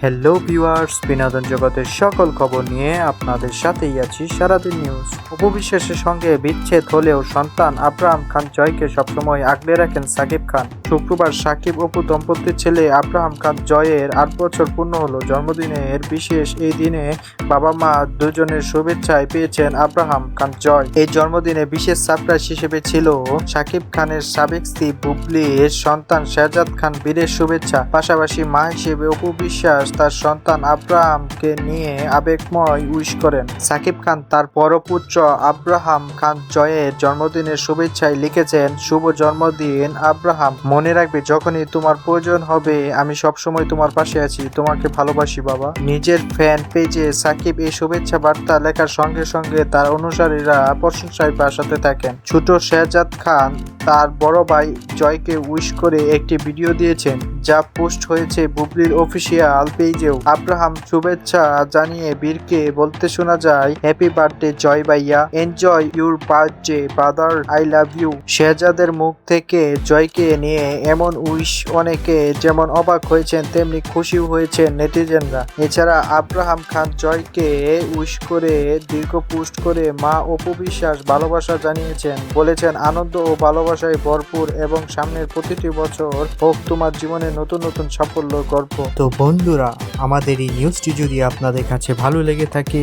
Hello viewers, বিনোদন জগতের সকল খবর নিয়ে আপনাদের সাথেই আছি সারাদিন নিউজ। উপবিশ্বাসের সঙ্গে বিচ্ছেদ হলেও সন্তান আব্রাহাম খান জয়কে সবসময় আগলে রাখেন সাকিব খান। শুক্রবার সাকিব অপু দম্পতির ছেলে আব্রাহাম খান জয়ের ৮ বছর পূর্ণ হলো। জন্মদিনের বিশেষ এই দিনে বাবা মা দুজনের শুভেচ্ছায় পেয়েছেন আব্রাহাম খান জয়। এই জন্মদিনে বিশেষ সারপ্রাইজ হিসেবে ছিল সাকিব খানের সাবেক স্ত্রী বুবলির সন্তান শেহজাদ খান বীরের শুভেচ্ছা। পাশাপাশি মা হিসেবে অপু বিশ্বাস তার সন্তান আব্রাহামকে নিয়ে আবেগময় উইশ করেন। সাকিব খান তার বড় পুত্র আব্রাহাম খান জয়ের জন্মদিনের শুভেচ্ছায় লিখেছেন, শুভ জন্মদিন আব্রাহাম, মনে রাখবে যখনই তোমার প্রয়োজন হবে আমি সবসময় তোমার পাশে আছি, তোমাকে ভালোবাসি বাবা। নিজের ফ্যান পেজে সাকিব এই শুভেচ্ছা বার্তা লেখার সঙ্গে সঙ্গে তার অনুসারীরা প্রশংসায় ভাসাতে থাকেন। ছোট শেহজাদ খান তার বড় ভাই জয়কে উইশ করে একটি ভিডিও দিয়েছেন, যা পোস্ট হয়েছে বুবলির অফিসিয়াল পেজেও। আব্রাহাম শুভেচ্ছা জানিয়ে বীরকে বলতে শোনা যায়, হ্যাপি বার্থডে জয় ভাইয়া, enjoy your birthday brother, I love you. শেহজাদের মুখ থেকে জয়কে নিয়ে এমন উইশ অনেকে যেমন অবাক হয়েছেন তেমনি খুশিও হয়েছেন নেটিজেনরা। এছাড়া আব্রাহাম খান জয়কে উইশ করে দীর্ঘ পোস্ট করে মা অপু বিশ্বাস ভালোবাসা জানিয়েছেন, বলেছেন আনন্দ ও ভালোবাসায় ভরপুর এবং সামনের প্রতিটি বছর হোক তোমার জীবনে নতুন নতুন সাফল্য গল্প। তো বন্ধুরা, আমাদের এই নিউজটি যদি আপনাদের কাছে ভালো লেগে থাকে,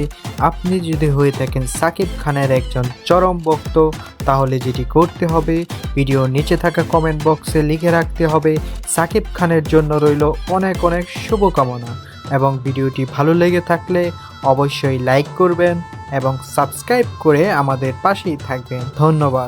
আপনি যদি হয়ে থাকেন সাকিব খানের একজন চরম ভক্ত, তাহলে যেটি করতে হবে ভিডিওর নিচে থাকা কমেন্ট বক্সে লিখে রাখতে হবে সাকিব খানের জন্য রইল অনেক অনেক শুভকামনা। এবং ভিডিওটি ভালো লেগে থাকলে অবশ্যই লাইক করবেন এবং সাবস্ক্রাইব করে আমাদের পাশেই থাকবেন। ধন্যবাদ।